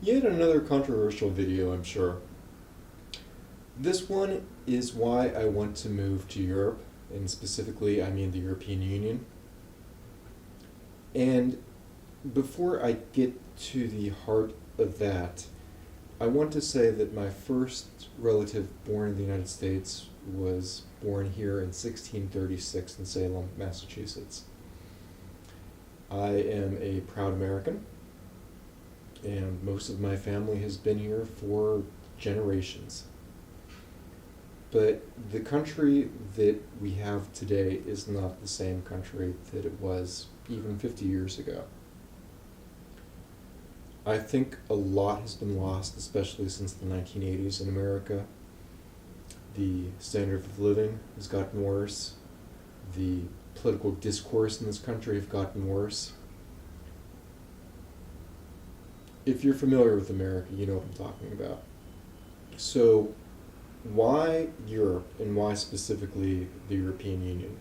Yet another controversial video, I'm sure. This one is why I want to move to Europe, and specifically, I mean the European Union. And before I get to the heart of that, I want to say that my first relative born in the United States was born here in 1636 in Salem, Massachusetts. I am a proud American, and most of my family has been here for generations. But the country that we have today is not the same country that it was even 50 years ago. I think a lot has been lost, especially since the 1980s in America. The standard of living has gotten worse. The political discourse in this country have gotten worse. If you're familiar with America, you know what I'm talking about. So, why Europe, and why specifically the European Union?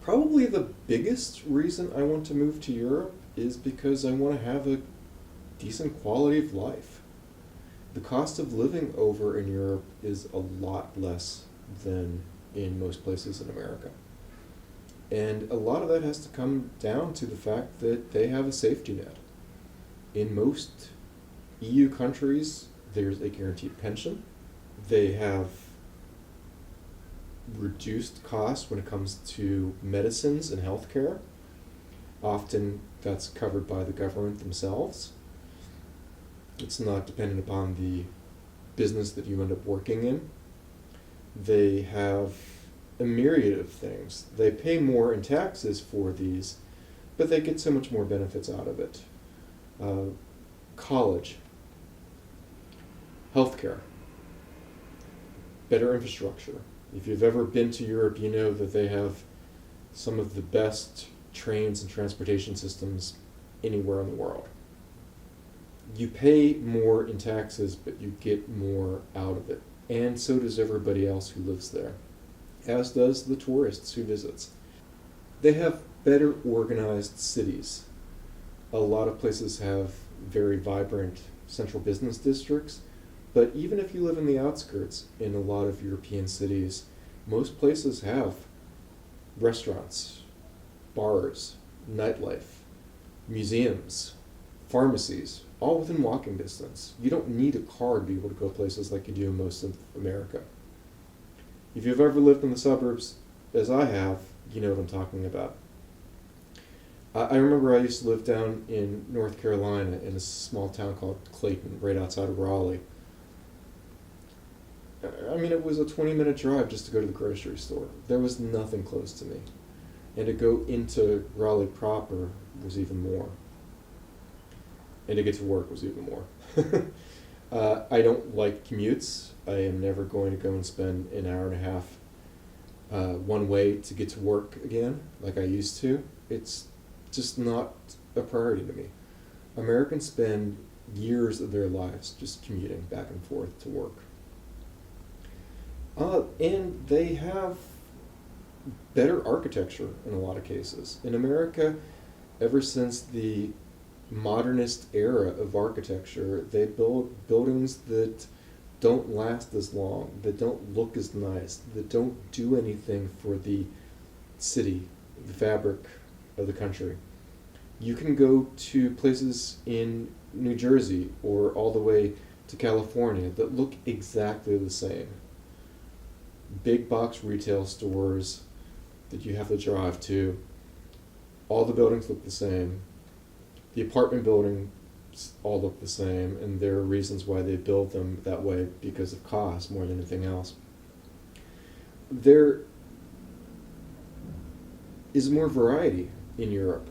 Probably the biggest reason I want to move to Europe is because I want to have a decent quality of life. The cost of living over in Europe is a lot less than in most places in America. And a lot of that has to come down to the fact that they have a safety net. In most EU countries, there's a guaranteed pension. They have reduced costs when it comes to medicines and healthcare. Often that's covered by the government themselves. It's not dependent upon the business that you end up working in. They have a myriad of things. They pay more in taxes for these, but they get so much more benefits out of it. College, healthcare, better infrastructure. If you've ever been to Europe, you know that they have some of the best trains and transportation systems anywhere in the world. You pay more in taxes, but you get more out of it. And so does everybody else who lives there, as does the tourists who visits. They have better organized cities. A lot of places have very vibrant central business districts, but even if you live in the outskirts in a lot of European cities, most places have restaurants, bars, nightlife, museums, pharmacies, all within walking distance. You don't need a car to be able to go places like you do in most of America. If you've ever lived in the suburbs, as I have, you know what I'm talking about. I remember I used to live down in North Carolina in a small town called Clayton, right outside of Raleigh. I mean, it was a 20-minute drive just to go to the grocery store. There was nothing close to me. And to go into Raleigh proper was even more. And to get to work was even more. I don't like commutes. I am never going to go and spend an hour and a half one way to get to work again like I used to. It's just not a priority to me. Americans spend years of their lives just commuting back and forth to work. And they have better architecture in a lot of cases. In America, ever since the modernist era of architecture, they build buildings that don't last as long, that don't look as nice, that don't do anything for the city, the fabric of the country. You can go to places in New Jersey or all the way to California that look exactly the same. Big box retail stores that you have to drive to. All the buildings look the same. The apartment buildings all look the same, and there are reasons why they build them that way because of cost more than anything else. There is more variety in Europe.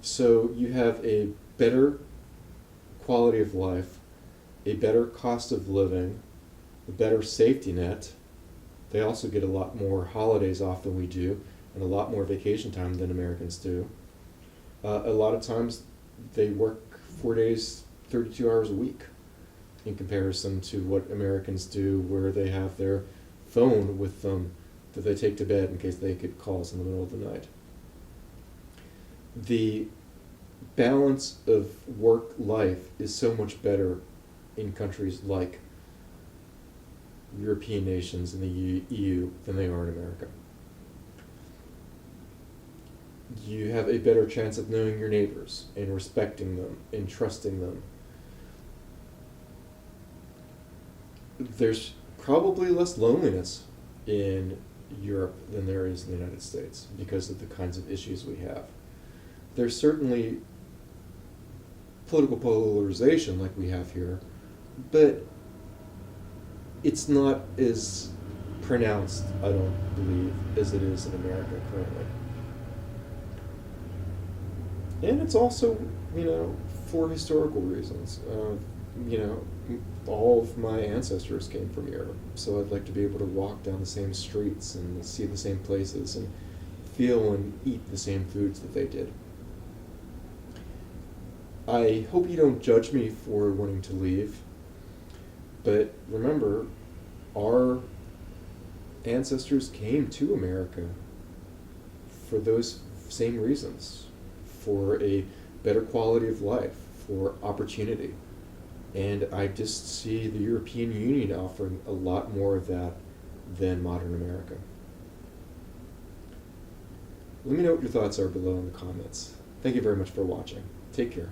So you have a better quality of life, a better cost of living, a better safety net. They also get a lot more holidays off than we do, and a lot more vacation time than Americans do. A lot of times they work 4 days, 32 hours a week in comparison to what Americans do, where they have their phone with them that they take to bed in case they get calls in the middle of the night. The balance of work life is so much better in countries like European nations and the EU than they are in America. You have a better chance of knowing your neighbors and respecting them and trusting them. There's probably less loneliness in Europe than there is in the United States because of the kinds of issues we have. There's certainly political polarization like we have here, but it's not as pronounced, I don't believe, as it is in America currently. And it's also, for historical reasons. All of my ancestors came from Europe, so I'd like to be able to walk down the same streets and see the same places and feel and eat the same foods that they did. I hope you don't judge me for wanting to leave, but remember, our ancestors came to America for those same reasons, for a better quality of life, for opportunity. And I just see the European Union offering a lot more of that than modern America. Let me know what your thoughts are below in the comments. Thank you very much for watching. Take care.